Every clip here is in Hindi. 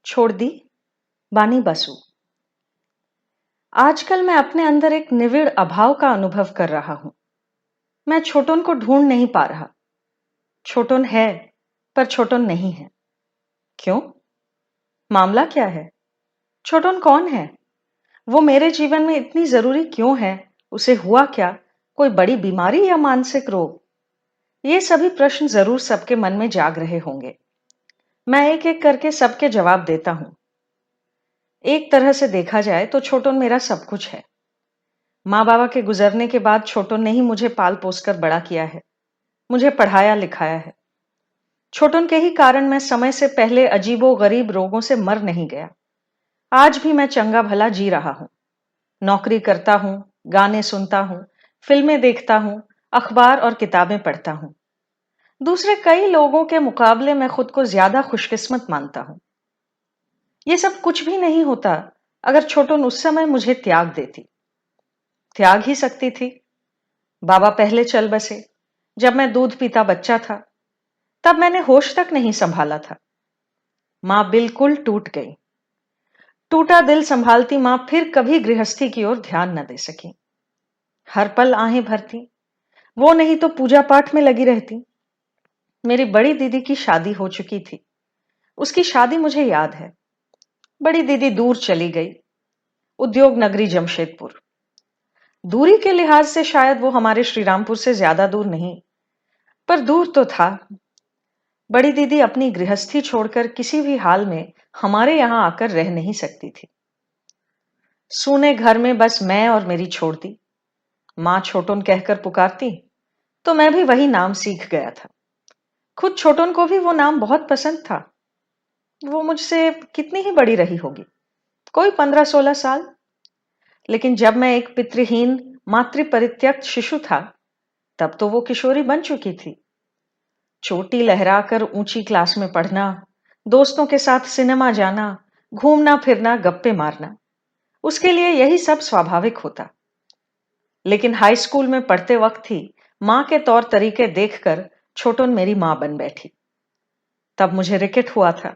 छोड़ दी बानी बसु। आजकल मैं अपने अंदर एक निविड़ अभाव का अनुभव कर रहा हूं। मैं छोटन को ढूंढ नहीं पा रहा। छोटन है पर छोटन नहीं है। क्यों? मामला क्या है? छोटन कौन है? वो मेरे जीवन में इतनी जरूरी क्यों है? उसे हुआ क्या? कोई बड़ी बीमारी या मानसिक रोग? ये सभी प्रश्न जरूर सबके मन में जाग रहे होंगे। मैं एक एक करके सबके जवाब देता हूं। एक तरह से देखा जाए तो छोटन मेरा सब कुछ है। माँ बाबा के गुजरने के बाद छोटन ने ही मुझे पाल पोस कर बड़ा किया है, मुझे पढ़ाया लिखाया है। छोटन के ही कारण मैं समय से पहले अजीबो गरीब रोगों से मर नहीं गया। आज भी मैं चंगा भला जी रहा हूं। नौकरी करता हूं, गाने सुनता हूं, फिल्में देखता हूं, अखबार और किताबें पढ़ता हूं। दूसरे कई लोगों के मुकाबले मैं खुद को ज्यादा खुशकिस्मत मानता हूं। ये सब कुछ भी नहीं होता अगर छोटन उस समय मुझे त्याग देती। त्याग ही सकती थी। बाबा पहले चल बसे जब मैं दूध पीता बच्चा था। तब मैंने होश तक नहीं संभाला था। मां बिल्कुल टूट गई। टूटा दिल संभालती मां फिर कभी गृहस्थी की ओर ध्यान न दे सकी। हर पल आहें भरती। वो नहीं तो पूजा पाठ में लगी रहती। मेरी बड़ी दीदी की शादी हो चुकी थी। उसकी शादी मुझे याद है। बड़ी दीदी दूर चली गई, उद्योग नगरी जमशेदपुर। दूरी के लिहाज से शायद वो हमारे श्रीरामपुर से ज्यादा दूर नहीं, पर दूर तो था। बड़ी दीदी अपनी गृहस्थी छोड़कर किसी भी हाल में हमारे यहां आकर रह नहीं सकती थी। सूने घर में बस मैं और मेरी छोड़ती। मां छोटन कहकर पुकारती तो मैं भी वही नाम सीख गया था। खुद छोटन को भी वो नाम बहुत पसंद था। वो मुझसे कितनी ही बड़ी रही होगी, कोई 15-16 साल। लेकिन जब मैं एक पितृहीन मातृ परित्यक्त शिशु था, तब तो वो किशोरी बन चुकी थी। चोटी लहराकर ऊंची क्लास में पढ़ना, दोस्तों के साथ सिनेमा जाना, घूमना फिरना, गप्पे मारना, उसके लिए यही सब स्वाभाविक होता। लेकिन हाई स्कूल में पढ़ते वक्त ही मां के तौर तरीके देखकर छोटन मेरी मां बन बैठी। तब मुझे रिकेट हुआ था।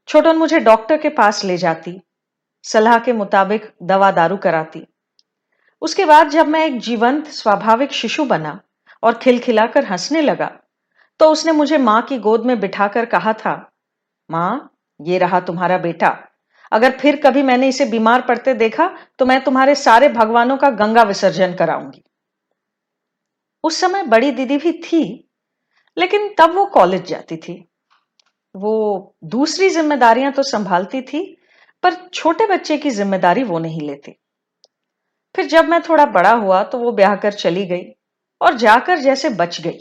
छोटन मुझे डॉक्टर के पास ले जाती, सलाह के मुताबिक दवा दारू कराती। उसके बाद जब मैं एक जीवंत स्वाभाविक शिशु बना और खिलखिलाकर हंसने लगा, तो उसने मुझे मां की गोद में बिठाकर कहा था, मां, ये रहा तुम्हारा बेटा। अगर फिर कभी मैंने इसे बीमार पड़ते देखा तो मैं तुम्हारे सारे भगवानों का गंगा विसर्जन कराऊंगी। उस समय बड़ी दीदी भी थी, लेकिन तब वो कॉलेज जाती थी। वो दूसरी जिम्मेदारियां तो संभालती थी, पर छोटे बच्चे की जिम्मेदारी वो नहीं लेती। फिर जब मैं थोड़ा बड़ा हुआ तो वो ब्याह कर चली गई और जाकर जैसे बच गई।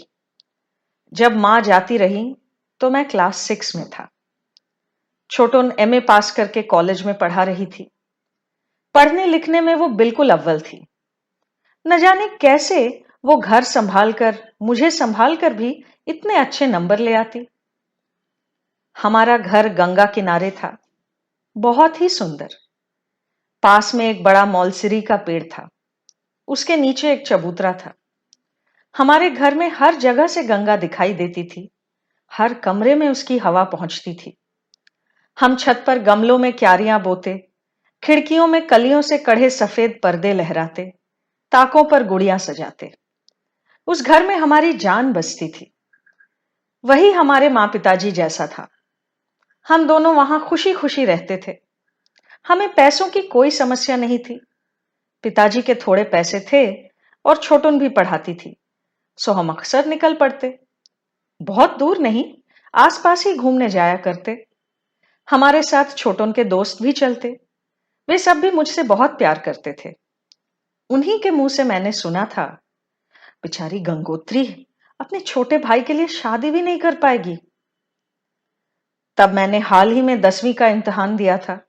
जब मां जाती रही तो मैं क्लास 6 में था। छोटन एमए पास करके कॉलेज में पढ़ा रही थी। पढ़ने लिखने में वो बिल्कुल अव्वल थी। न जाने कैसे वो घर संभाल कर, मुझे संभाल कर भी इतने अच्छे नंबर ले आती। हमारा घर गंगा किनारे था, बहुत ही सुंदर। पास में एक बड़ा मौलसिरी का पेड़ था, उसके नीचे एक चबूतरा था। हमारे घर में हर जगह से गंगा दिखाई देती थी। हर कमरे में उसकी हवा पहुंचती थी। हम छत पर गमलों में क्यारियां बोते, खिड़कियों में कलियों से कढ़े सफेद पर्दे लहराते, ताकों पर गुड़ियां सजाते। उस घर में हमारी जान बसती थी। वही हमारे माँ पिताजी जैसा था। हम दोनों वहां खुशी खुशी रहते थे। हमें पैसों की कोई समस्या नहीं थी। पिताजी के थोड़े पैसे थे और छोटन भी पढ़ाती थी, सो हम अक्सर निकल पड़ते। बहुत दूर नहीं, आसपास ही घूमने जाया करते। हमारे साथ छोटन के दोस्त भी चलते। वे सब भी मुझसे बहुत प्यार करते थे। उन्हीं के मुंह से मैंने सुना था, बेचारी गंगोत्री अपने छोटे भाई के लिए शादी भी नहीं कर पाएगी। तब मैंने हाल ही में 10वीं का इम्तिहान दिया था।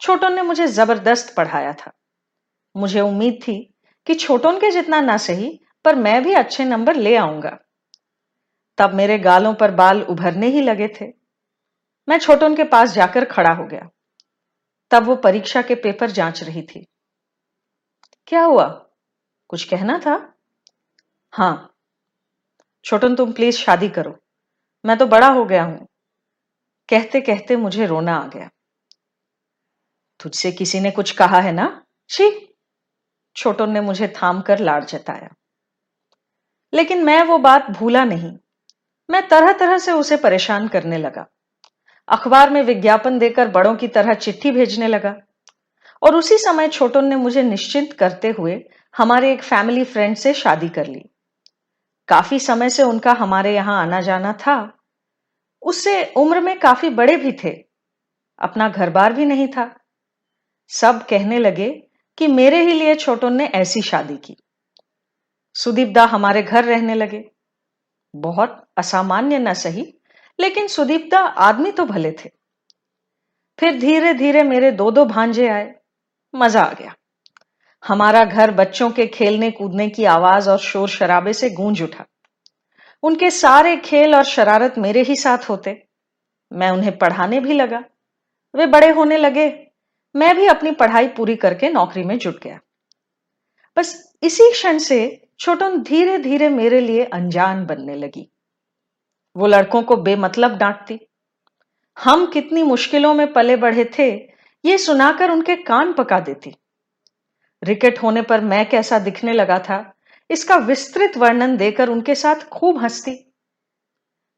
छोटन ने मुझे जबरदस्त पढ़ाया था। मुझे उम्मीद थी कि छोटन के जितना ना सही, पर मैं भी अच्छे नंबर ले आऊंगा। तब मेरे गालों पर बाल उभरने ही लगे थे। मैं छोटन के पास जाकर खड़ा हो गया। तब वो परीक्षा के पेपर जांच रही थी। क्या हुआ? कुछ कहना था? हाँ। छोटन, तुम प्लीज शादी करो। मैं तो बड़ा हो गया हूं। कहते कहते मुझे रोना आ गया। तुझसे किसी ने कुछ कहा है ना? छी! छोटन ने मुझे थाम कर लाड़ जताया। लेकिन मैं वो बात भूला नहीं। मैं तरह तरह से उसे परेशान करने लगा। अखबार में विज्ञापन देकर बड़ों की तरह चिट्ठी भेजने लगा। और उसी समय छोटन ने मुझे निश्चिंत करते हुए हमारे एक फैमिली फ्रेंड से शादी कर ली। काफी समय से उनका हमारे यहां आना जाना था। उससे उम्र में काफी बड़े भी थे। अपना घर बार भी नहीं था। सब कहने लगे कि मेरे ही लिए छोटन ने ऐसी शादी की। सुदीप दा हमारे घर रहने लगे। बहुत असामान्य न सही, लेकिन सुदीप दा आदमी तो भले थे। फिर धीरे धीरे मेरे दो दो भांजे आए। मजा आ गया। हमारा घर बच्चों के खेलने कूदने की आवाज और शोर शराबे से गूंज उठा। उनके सारे खेल और शरारत मेरे ही साथ होते। मैं उन्हें पढ़ाने भी लगा। वे बड़े होने लगे। मैं भी अपनी पढ़ाई पूरी करके नौकरी में जुट गया। बस इसी क्षण से छोटन धीरे धीरे मेरे लिए अनजान बनने लगी। वो लड़कों को बेमतलब डांटती। हम कितनी मुश्किलों में पले बढ़े थे, ये सुनाकर उनके कान पका देती। रिकेट होने पर मैं कैसा दिखने लगा था, इसका विस्तृत वर्णन देकर उनके साथ खूब हंसती।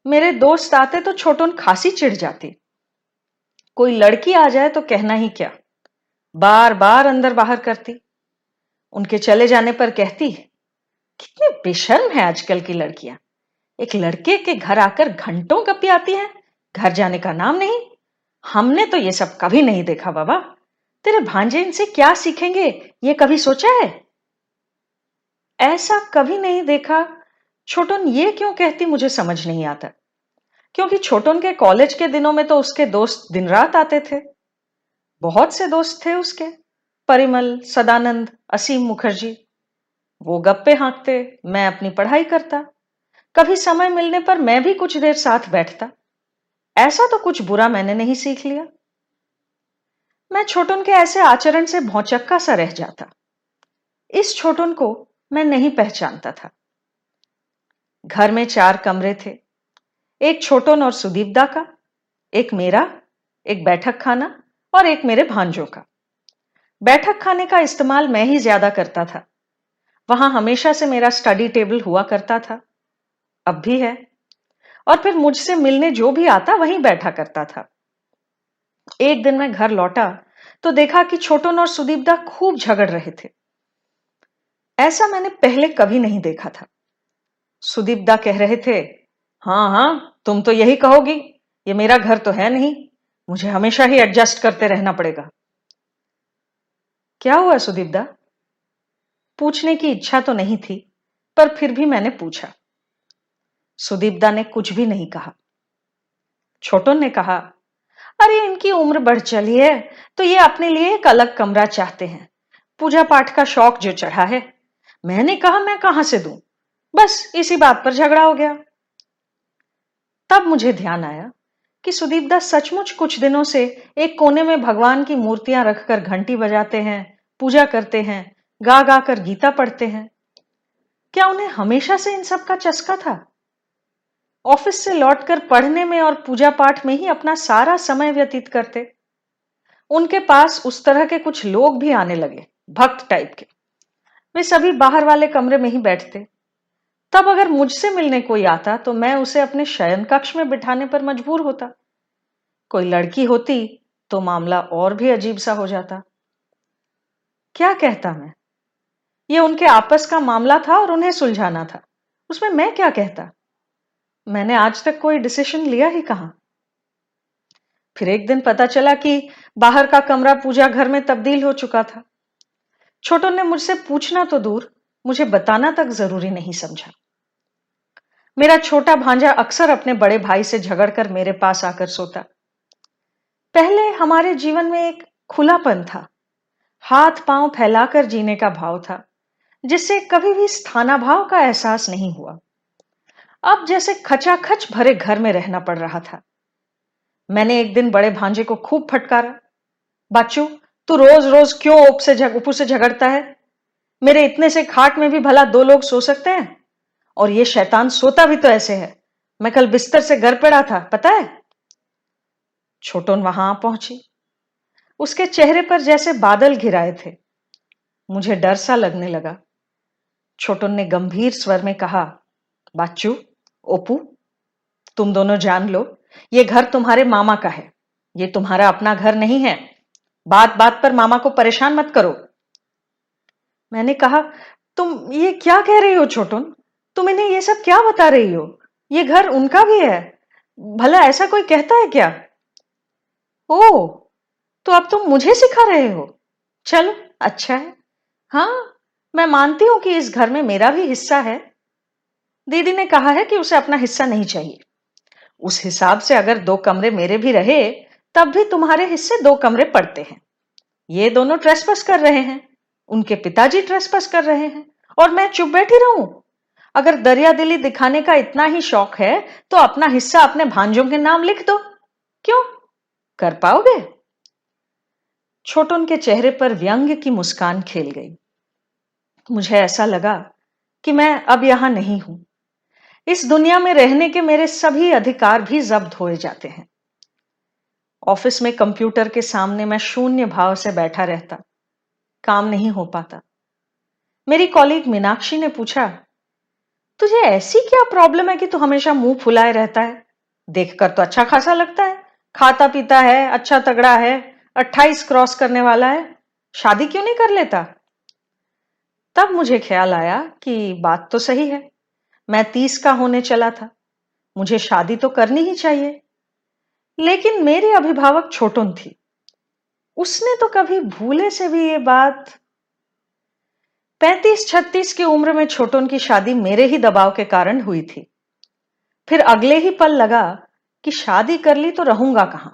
मेरे दोस्त आते तो छोटन खासी चिढ़ जाती। कोई लड़की आ जाए तो कहना ही क्या, बार बार अंदर बाहर करती। उनके चले जाने पर कहती, कितनी बेशर्म है आजकल की लड़कियां। एक लड़के के घर आकर घंटों गप्पी आती हैं, घर जाने का नाम नहीं। हमने तो ये सब कभी नहीं देखा बाबा। तेरे भांजे इनसे क्या सीखेंगे, ये कभी सोचा है? ऐसा कभी नहीं देखा। छोटन ये क्यों कहती मुझे समझ नहीं आता। क्योंकि छोटन के कॉलेज के दिनों में तो उसके दोस्त दिन रात आते थे। बहुत से दोस्त थे उसके। परिमल, सदानंद, असीम मुखर्जी। वो गप्पे हाँकते, मैं अपनी पढ़ाई करता। कभी समय मिलने पर मैं भी कुछ देर साथ बैठता। ऐसा तो कुछ बुरा मैंने नहीं सीख लिया। मैं छोटन के ऐसे आचरण से भौचक्का सा रह जाता। इस छोटन को मैं नहीं पहचानता था। घर में 4 कमरे थे। एक छोटन और सुदीप दा का, एक मेरा, एक बैठक खाना और एक मेरे भांजों का। बैठक खाने का इस्तेमाल मैं ही ज्यादा करता था। वहां हमेशा से मेरा स्टडी टेबल हुआ करता था, अब भी है। और फिर मुझसे मिलने जो भी आता वहीं बैठा करता था। एक दिन मैं घर लौटा तो देखा कि छोटन और सुदीप दा खूब झगड़ रहे थे। ऐसा मैंने पहले कभी नहीं देखा था। सुदीप दा कह रहे थे, हाँ हाँ, तुम तो यही कहोगी, ये मेरा घर तो है नहीं, मुझे हमेशा ही एडजस्ट करते रहना पड़ेगा। क्या हुआ सुदीप दा? पूछने की इच्छा तो नहीं थी, पर फिर भी मैंने पूछा। सुदीप दा ने कुछ भी नहीं कहा। छोटन ने कहा, अरे इनकी उम्र बढ़ चली है, तो ये अपने लिए एक अलग कमरा चाहते हैं। पूजा पाठ का शौक जो चढ़ा है। मैंने कहा मैं कहां से दूं। बस इसी बात पर झगड़ा हो गया। तब मुझे ध्यान आया कि सुदीप दास सचमुच कुछ दिनों से एक कोने में भगवान की मूर्तियां रखकर घंटी बजाते हैं, पूजा करते हैं, गा गा कर गीता पढ़ते हैं। क्या उन्हें हमेशा से इन सब का चस्का था? ऑफिस से लौटकर पढ़ने में और पूजा पाठ में ही अपना सारा समय व्यतीत करते। उनके पास उस तरह के कुछ लोग भी आने लगे, भक्त टाइप के। वे सभी बाहर वाले कमरे में ही बैठते। तब अगर मुझसे मिलने कोई आता तो मैं उसे अपने शयन कक्ष में बिठाने पर मजबूर होता। कोई लड़की होती तो मामला और भी अजीब सा हो जाता। क्या कहता मैं? ये उनके आपस का मामला था और उन्हें सुलझाना था। उसमें मैं क्या कहता? मैंने आज तक कोई डिसीजन लिया ही कहां। फिर एक दिन पता चला कि बाहर का कमरा पूजा घर में तब्दील हो चुका था। छोटन ने मुझसे पूछना तो दूर, मुझे बताना तक जरूरी नहीं समझा। मेरा छोटा भांजा अक्सर अपने बड़े भाई से झगड़कर मेरे पास आकर सोता। पहले हमारे जीवन में एक खुलापन था, हाथ पांव फैलाकर जीने का भाव था, जिससे कभी भी स्थानाभाव का एहसास नहीं हुआ। अब जैसे खचाखच भरे घर में रहना पड़ रहा था। मैंने एक दिन बड़े भांजे को खूब फटकारा, बच्चू, तू रोज रोज क्यों उपू से झगड़ता है? मेरे इतने से खाट में भी भला 2 लोग सो सकते हैं? और ये शैतान सोता भी तो ऐसे है। मैं कल बिस्तर से घर पड़ा था, पता है? छोटन वहां पहुंची। उसके चेहरे पर जैसे बादल घिराए थे। मुझे डर सा लगने लगा। छोटन ने गंभीर स्वर में कहा, बाच्चू, ओपू, तुम दोनों जान लो, ये घर तुम्हारे मामा का है। ये तुम्हारा अपना घर नहीं है। बात बात पर मामा को परेशान मत करो। मैंने कहा, तुम ये क्या कह रही हो छोटन? तुम इन्हें ये सब क्या बता रही हो? ये घर उनका भी है। भला ऐसा कोई कहता है क्या? ओह, तो अब तुम मुझे सिखा रहे हो? चलो, अच्छा है। हाँ, मैं मानती हूं कि इस घर में मेरा भी हिस्सा है। दीदी ने कहा है कि उसे अपना हिस्सा नहीं चाहिए। उस हिसाब से अगर 2 कमरे मेरे भी रहे, तब भी तुम्हारे हिस्से 2 कमरे पड़ते हैं। ये दोनों ट्रेसपास कर रहे हैं। उनके पिताजी ट्रेसपास कर रहे हैं और मैं चुप बैठी रहूं? अगर दरिया दिली दिखाने का इतना ही शौक है, तो अपना हिस्सा अपने भांजों के नाम लिख दो। क्यों? कर पाओगे? छोटन के चेहरे पर व्यंग्य की मुस्कान खेल गई। मुझे ऐसा लगा कि मैं अब यहां नहीं हूं। इस दुनिया में रहने के मेरे सभी अधिकार भी जब्त हो जाते हैं। ऑफिस में कंप्यूटर के सामने मैं शून्य भाव से बैठा रहता। काम नहीं हो पाता। मेरी कॉलीग मीनाक्षी ने पूछा, तुझे ऐसी क्या प्रॉब्लम है कि तू हमेशा मुंह फुलाए रहता है? देखकर तो अच्छा खासा लगता है। खाता पीता है, अच्छा तगड़ा है, 28 क्रॉस करने वाला है। शादी क्यों नहीं कर लेता? तब मुझे ख्याल आया कि बात तो सही है। मैं 30 का होने चला था। मुझे शादी तो करनी ही चाहिए। लेकिन मेरी अभिभावक छोटन थी। उसने तो कभी भूले से भी ये बात। 35-36 की उम्र में छोटन की शादी मेरे ही दबाव के कारण हुई थी। फिर अगले ही पल लगा कि शादी कर ली तो रहूंगा कहां?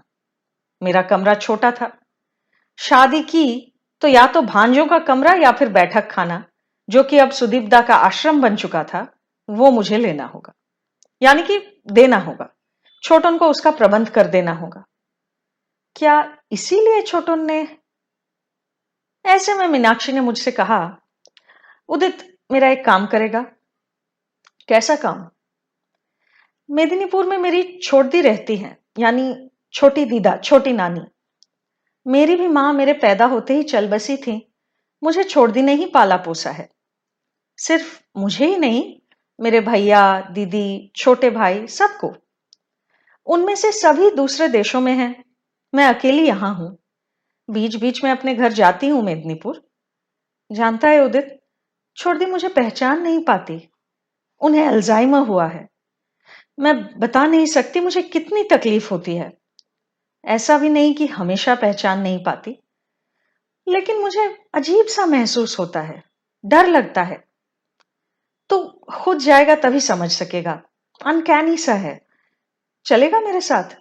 मेरा कमरा छोटा था। शादी की तो या तो भांजों का कमरा या फिर बैठक खाना, जो कि अब सुदीपदा का आश्रम बन चुका था, वो मुझे लेना होगा। यानी कि देना होगा। छोटन को उसका प्रबंध कर देना होगा। क्या इसीलिए छोटन ने? ऐसे में मीनाक्षी ने मुझसे कहा, उदित, मेरा एक काम करेगा? कैसा काम? मेदिनीपुर में मेरी छोटी रहती हैं, यानी छोटी दीदा, छोटी नानी। मेरी भी मां मेरे पैदा होते ही चल बसी थी। मुझे छोड़ दी ने ही पाला पोसा है। सिर्फ मुझे ही नहीं, मेरे भैया, दीदी, छोटे भाई, सबको। उनमें से सभी दूसरे देशों में हैं। मैं अकेली यहां हूं। बीच बीच में अपने घर जाती हूं मेदिनीपुर। जानता है उदित, छोड़ दी मुझे पहचान नहीं पाती। उन्हें अल्जाइमर हुआ है। मैं बता नहीं सकती मुझे कितनी तकलीफ होती है। ऐसा भी नहीं कि हमेशा पहचान नहीं पाती, लेकिन मुझे अजीब सा महसूस होता है। डर लगता है। तो खुद जाएगा तभी समझ सकेगा। अनकैनी सा है। चलेगा मेरे साथ?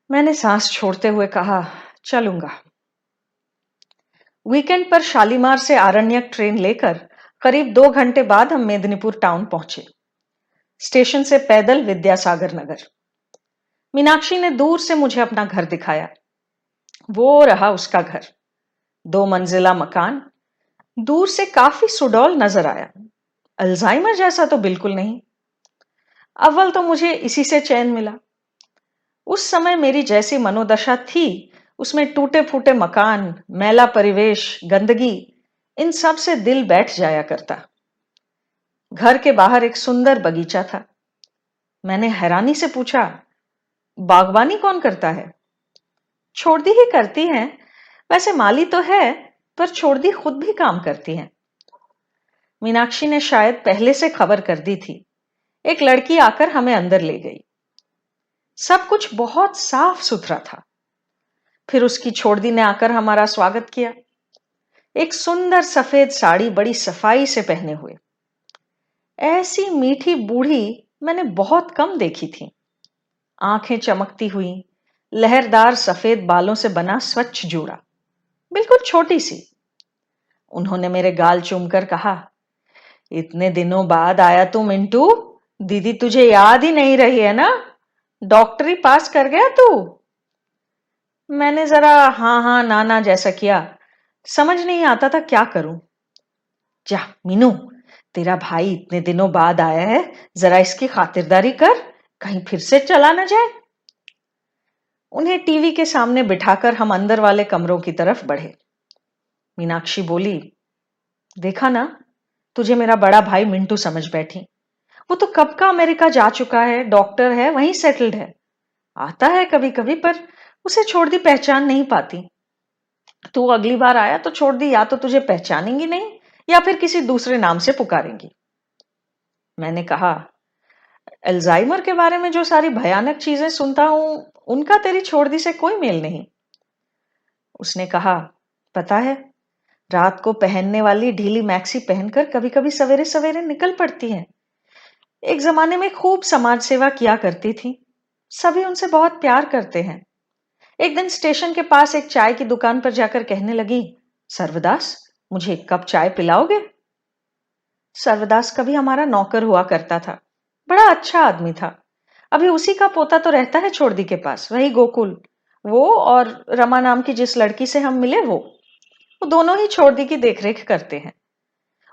मैंने सांस छोड़ते हुए कहा, चलूंगा। वीकेंड पर शालीमार से आरण्यक ट्रेन लेकर करीब 2 घंटे बाद हम मेदिनीपुर टाउन पहुंचे। स्टेशन से पैदल विद्यासागर नगर। मीनाक्षी ने दूर से मुझे अपना घर दिखाया। वो रहा उसका घर। 2 मंजिला मकान। दूर से काफी सुडौल नजर आया। अल्जाइमर जैसा तो बिल्कुल नहीं। अव्वल तो मुझे इसी से चैन मिला। उस समय मेरी जैसी मनोदशा थी, उसमें टूटे फूटे मकान, मैला परिवेश, गंदगी, इन सब से दिल बैठ जाया करता। घर के बाहर एक सुंदर बगीचा था। मैंने हैरानी से पूछा, बागवानी कौन करता है? छोड़ दी ही करती हैं। वैसे माली तो है, पर छोड़ दी खुद भी काम करती हैं। मीनाक्षी ने शायद पहले से खबर कर दी थी। एक लड़की आकर हमें अंदर ले गई। सब कुछ बहुत साफ सुथरा था। फिर उसकी छोड़ दी ने आकर हमारा स्वागत किया। एक सुंदर सफेद साड़ी बड़ी सफाई से पहने हुए। ऐसी मीठी बूढ़ी मैंने बहुत कम देखी थी। आंखें चमकती हुई, लहरदार सफेद बालों से बना स्वच्छ जूड़ा, बिल्कुल छोटी सी। उन्होंने मेरे गाल चूमकर कहा, इतने दिनों बाद आया तू मिंटू। दीदी तुझे याद ही नहीं रही है ना? डॉक्टरी पास कर गया तू? मैंने जरा हाँ हाँ ना ना जैसा किया। समझ नहीं आता था क्या करूं। जा मीनू, तेरा भाई इतने दिनों बाद आया है, जरा इसकी खातिरदारी कर, कहीं फिर से चला ना जाए। उन्हें टीवी के सामने बिठाकर हम अंदर वाले कमरों की तरफ बढ़े। मीनाक्षी बोली, देखा ना, तुझे मेरा बड़ा भाई मिंटू समझ बैठी। वो तो कब का अमेरिका जा चुका है, डॉक्टर है, वहीं सेटल्ड है। आता है कभी कभी, पर उसे छोड़ दी पहचान नहीं पाती। तू अगली बार आया तो छोड़ दी, या तो तुझे पहचानेंगी नहीं या फिर किसी दूसरे नाम से पुकारेंगी। मैंने कहा, अल्जाइमर के बारे में जो सारी भयानक चीजें सुनता हूं, उनका तेरी छोड़ दी से कोई मेल नहीं। उसने कहा, पता है, रात को पहनने वाली ढीली मैक्सी पहनकर कभी कभी सवेरे सवेरे निकल पड़ती है। एक जमाने में खूब समाज सेवा किया करती थी, सभी उनसे बहुत प्यार करते हैं। एक दिन स्टेशन के पास एक चाय की दुकान पर जाकर कहने लगी, सर्वदास, मुझे एक कप चाय पिलाओगे? सर्वदास कभी हमारा नौकर हुआ करता था, बड़ा अच्छा आदमी था। अभी उसी का पोता तो रहता है छोड़दी के पास, वही गोकुल। वो और रमा नाम की जिस लड़की से हम मिले, वो दोनों ही छोड़दी की देखरेख करते हैं।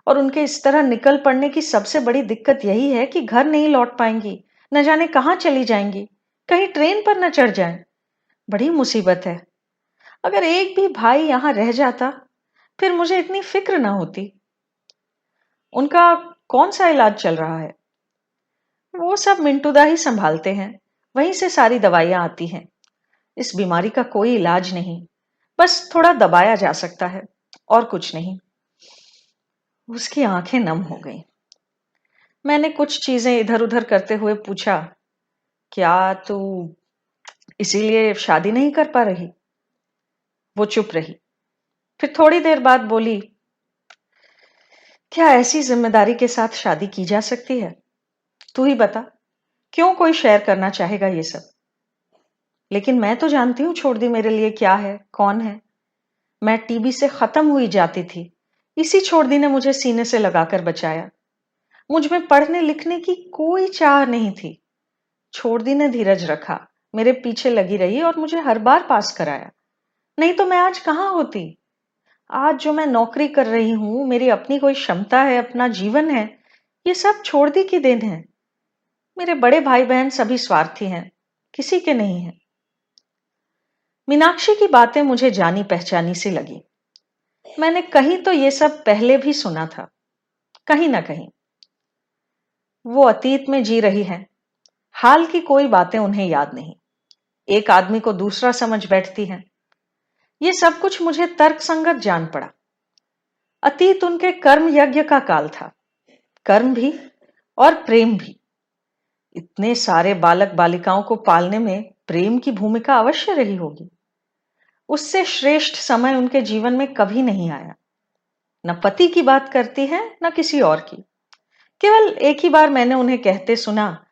और उनके इस तरह निकल पड़ने की सबसे बड़ी दिक्कत यही है कि घर नहीं लौट पाएंगी, न जाने कहां चली जाएंगी, कहीं ट्रेन पर न चढ़ जाएं। बड़ी मुसीबत है। अगर एक भी भाई यहां रह जाता, फिर मुझे इतनी फिक्र ना होती। उनका कौन सा इलाज चल रहा है? वो सब मिंटूदा ही संभालते हैं, वहीं से सारी दवाइयां आती हैं। इस बीमारी का कोई इलाज नहीं, बस थोड़ा दबाया जा सकता है, और कुछ नहीं। उसकी आंखें नम हो गईं। मैंने कुछ चीजें इधर उधर करते हुए पूछा, क्या तू इसीलिए शादी नहीं कर पा रही? वो चुप रही, फिर थोड़ी देर बाद बोली, क्या ऐसी जिम्मेदारी के साथ शादी की जा सकती है? तू ही बता, क्यों कोई शेयर करना चाहेगा ये सब? लेकिन मैं तो जानती हूँ छोड़ दी मेरे लिए क्या है, कौन है। मैं टीबी से खत्म हुई जाती थी, इसी छोड़ दी ने मुझे सीने से लगाकर बचाया। मुझ में पढ़ने लिखने की कोई चाह नहीं थी। छोड़ दी ने धीरज रखा, मेरे पीछे लगी रही और मुझे हर बार पास कराया। नहीं तो मैं आज कहाँ होती। आज जो मैं नौकरी कर रही हूं, मेरी अपनी कोई क्षमता है, अपना जीवन है, ये सब छोड़ दी की देन है। मेरे बड़े भाई बहन सभी स्वार्थी हैं, किसी के नहीं है। मीनाक्षी की बातें मुझे जानी पहचानी सी लगी। मैंने कहीं तो ये सब पहले भी सुना था, कहीं ना कहीं। वो अतीत में जी रही है, हाल की कोई बातें उन्हें याद नहीं। एक आदमी को दूसरा समझ बैठती हैं। ये सब कुछ मुझे तर्कसंगत जान पड़ा। अतीत उनके कर्म यज्ञ का काल था, कर्म भी और प्रेम भी। इतने सारे बालक बालिकाओं को पालने में प्रेम की भूमिका अवश्य रही होगी। उससे श्रेष्ठ समय उनके जीवन में कभी नहीं आया। न पति की बात करती है, न किसी और की। केवल एक ही बार मैंने उन्हें कहते सुना,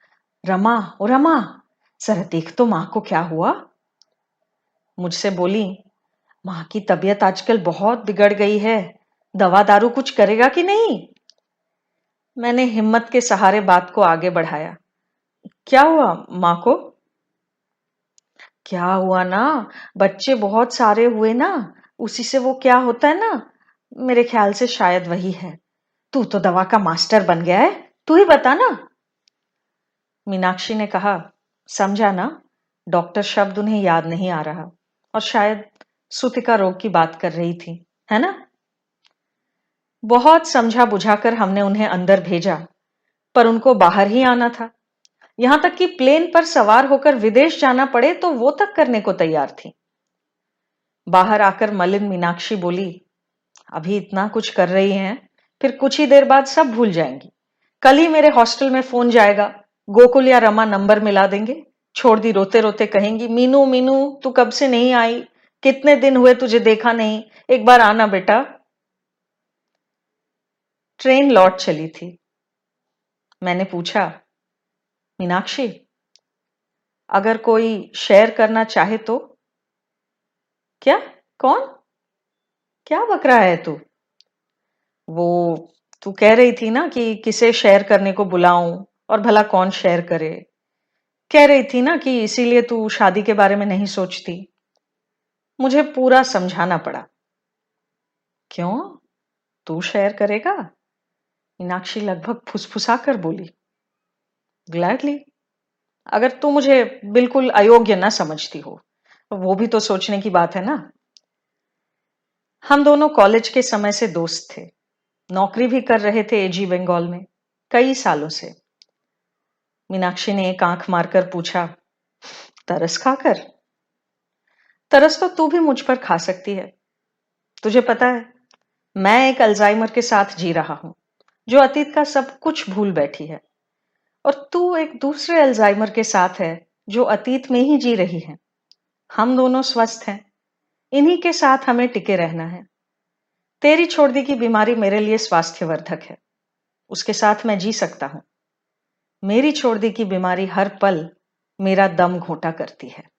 रमा, ओ रमा, जरा देख तो मां को क्या हुआ। मुझसे बोली, मां की तबीयत आजकल बहुत बिगड़ गई है, दवा दारू कुछ करेगा कि नहीं? मैंने हिम्मत के सहारे बात को आगे बढ़ाया, क्या हुआ मां को? क्या हुआ ना, बच्चे बहुत सारे हुए ना, उसी से वो क्या होता है ना, मेरे ख्याल से शायद वही है। तू तो दवा का मास्टर बन गया है, तू ही बता ना। मीनाक्षी ने कहा, समझा ना, डॉक्टर शब्द उन्हें याद नहीं आ रहा, और शायद सूतिका रोग की बात कर रही थी, है ना? बहुत समझा बुझाकर हमने उन्हें अंदर भेजा, पर उनको बाहर ही आना था। यहां तक कि प्लेन पर सवार होकर विदेश जाना पड़े तो वो तक करने को तैयार थी। बाहर आकर मलिन मीनाक्षी बोली, अभी इतना कुछ कर रही हैं, फिर कुछ ही देर बाद सब भूल जाएंगी। कल ही मेरे हॉस्टल में फोन जाएगा, गोकुल या रमा नंबर मिला देंगे। छोड़ दी रोते रोते कहेंगी, मीनू मीनू, तू कब से नहीं आई, कितने दिन हुए तुझे देखा नहीं, एक बार आना बेटा। ट्रेन लौट चली थी। मैंने पूछा, मीनाक्षी, अगर कोई शेयर करना चाहे तो? क्या? कौन? क्या बक रहा है तू? वो तू कह रही थी ना कि किसे शेयर करने को बुलाऊं, और भला कौन शेयर करे। कह रही थी ना कि इसीलिए तू शादी के बारे में नहीं सोचती। मुझे पूरा समझाना पड़ा। क्यों, तू शेयर करेगा? मीनाक्षी लगभग फुसफुसा कर बोली, ग्लैडली, अगर तू मुझे बिल्कुल अयोग्य न समझती हो, वो भी तो सोचने की बात है ना। हम दोनों कॉलेज के समय से दोस्त थे। नौकरी भी कर रहे थे एजी बंगाल में, कई सालों से। मीनाक्षी ने एक आंख मारकर पूछा, तरस खाकर? तरस तो तू भी मुझ पर खा सकती है। तुझे पता है, मैं एक अल्जाइमर के साथ जी रहा हूं, जो अतीत का सब कुछ भूल बैठी है। और तू एक दूसरे अल्जाइमर के साथ है, जो अतीत में ही जी रही है। हम दोनों स्वस्थ हैं, इन्हीं के साथ हमें टिके रहना है। तेरी छोड़ दी की बीमारी मेरे लिए स्वास्थ्यवर्धक है, उसके साथ मैं जी सकता हूं। मेरी छोड़ दी की बीमारी हर पल मेरा दम घोटा करती है।